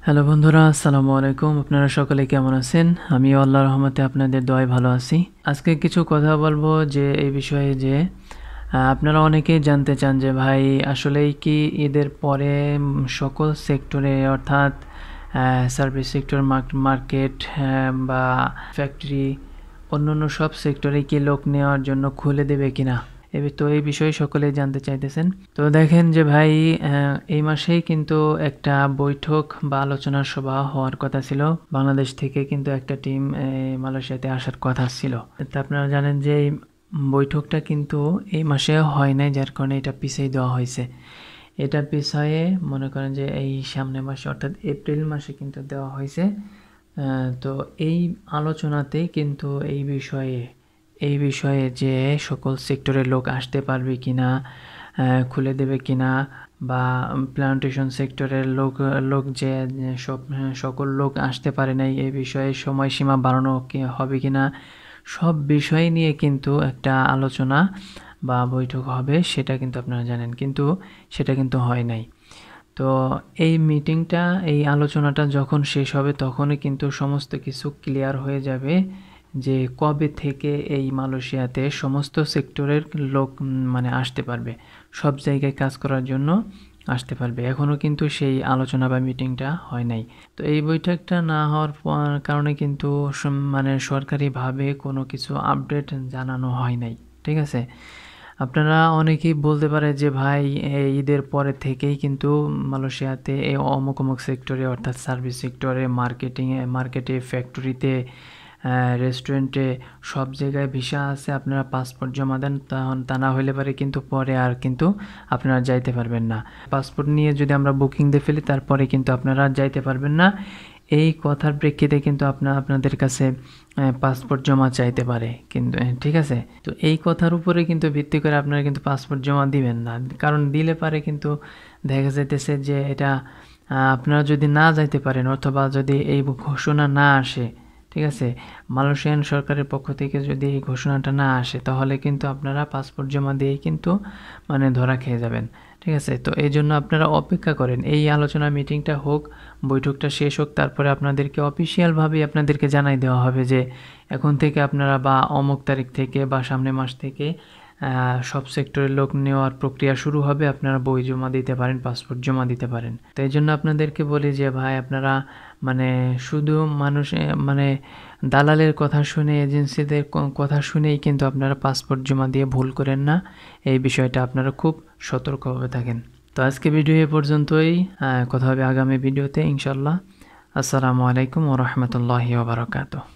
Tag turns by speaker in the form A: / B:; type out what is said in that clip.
A: Hello বন্ধুরা, আসসালামু আলাইকুম। আপনারা সকলে কেমন আছেন? আমিও আল্লাহর রহমতে আপনাদের দোয়ায় ভালো আছি। আজকে কিছু কথা বলবো যে এই বিষয়ে যে আপনারা অনেকেই জানতে চান যে ভাই আসলেই কি ঈদের পরে সকল সেক্টরে অর্থাৎ সার্ভিস সেক্টর, মার্কেট বা ফ্যাক্টরি অন্যান্য সব সেক্টরে কি লোক নেওয়ার জন্য খুলে দেবে কিনা, তো এই বিষয়ে সকলেই জানতে চাইতেছেন। তো দেখেন যে ভাই এই মাসেই কিন্তু একটা বৈঠক বা আলোচনা সভা হওয়ার কথা ছিল। বাংলাদেশ থেকে কিন্তু একটা টিম মালয়েশিয়াতে আসার কথা ছিল। তো আপনারা জানেন যে এই বৈঠকটা কিন্তু এই মাসে হয় নাই, যার কারণে এটা পিছিয়ে দেওয়া হয়েছে। এটা পিছিয়ে মনে করেন যে এই সামনের মাসে অর্থাৎ এপ্রিল মাসে কিন্তু দেওয়া হয়েছে। তো এই আলোচনাতেই কিন্তু এই বিষয়ে যে সকল সেক্টরের লোক আসতে পারবে কিনা, খুলে দেবে কিনা, বা প্লান্টেশন সেক্টরের লোক যে সকল লোক আসতে পারে নাই এই বিষয়ে সময়সীমা বাড়ানো হবে কিনা, সব বিষয় নিয়ে কিন্তু একটা আলোচনা বা বৈঠক হবে, সেটা কিন্তু আপনারা জানেন, কিন্তু সেটা কিন্তু হয় নাই। তো এই মিটিংটা, এই আলোচনাটা যখন শেষ হবে তখনই কিন্তু সমস্ত কিছু ক্লিয়ার হয়ে যাবে যে কবে থেকে এই মালয়েশিয়াতে সমস্ত সেক্টরের লোক মানে আসতে পারবে, সব জায়গায় কাজ করার জন্য আসতে পারবে। এখনও কিন্তু সেই আলোচনা বা মিটিংটা হয় নাই। তো এই বৈঠকটা না হওয়ার কারণে কিন্তু মানে সরকারিভাবে কোনো কিছু আপডেট জানানো হয় নাই। ঠিক আছে? আপনারা অনেকেই বলতে পারে যে ভাই এই ঈদের পরে থেকেই কিন্তু মালয়েশিয়াতে এই অমুক অমুক সেক্টরে অর্থাৎ সার্ভিস সেক্টরে, মার্কেটে, ফ্যাক্টরিতে, রেস্টুরেন্টে সব জায়গায় ভিসা আছে, আপনারা পাসপোর্ট জমা দেন, তখন তা না হলে পারে কিন্তু পরে আর কিন্তু আপনারা যাইতে পারবেন না। পাসপোর্ট নিয়ে যদি আমরা বুকিং দিয়ে ফেলি তারপরে কিন্তু আপনারা যাইতে পারবেন না। এই কথার প্রেক্ষিতে কিন্তু আপনাদের কাছে পাসপোর্ট জমা চাইতে পারে কিন্তু, ঠিক আছে? তো এই কথার উপরে কিন্তু ভিত্তি করে আপনারা কিন্তু পাসপোর্ট জমা দিবেন না, কারণ দিলে পারে কিন্তু দেখা যাইতেছে যে এটা আপনারা যদি না যাইতে পারেন অথবা যদি এই ঘোষণা না আসে, ঠিক আছে, মালয়েশিয়ান সরকারের পক্ষ থেকে যদি এই ঘোষণাটা না আসে তাহলে কিন্তু আপনারা পাসপোর্ট জমা দিয়েই কিন্তু মানে ধরা খেয়ে যাবেন। ঠিক আছে? তো এই জন্য আপনারা অপেক্ষা করেন, এই আলোচনা মিটিংটা হোক, বৈঠকটা শেষ হোক, তারপরে আপনাদেরকে অফিসিয়ালভাবে আপনাদেরকে জানাই দেওয়া হবে যে এখন থেকে আপনারা বা অমুক তারিখ থেকে বা সামনের মাস থেকে সব সেক্টরের লোক নেওয়ার প্রক্রিয়া শুরু হবে, আপনারা বই জমা দিতে পারেন, পাসপোর্ট জমা দিতে পারেন। তো এই জন্য আপনাদেরকে বলি যে ভাই আপনারা মানে শুধু মানে দালালের কথা শুনে, এজেন্সিদের কথা শুনেই কিন্তু আপনারা পাসপোর্ট জমা দিয়ে ভুল করেন না। এই বিষয়টা আপনারা খুব সতর্কভাবে থাকেন। তো আজকে ভিডিও এ পর্যন্তই, কথা হবে আগামী ভিডিওতে ইনশাল্লাহ। আসসালামু আলাইকুম ওয়া রাহমাতুল্লাহি ওয়া বারাকাতুহু।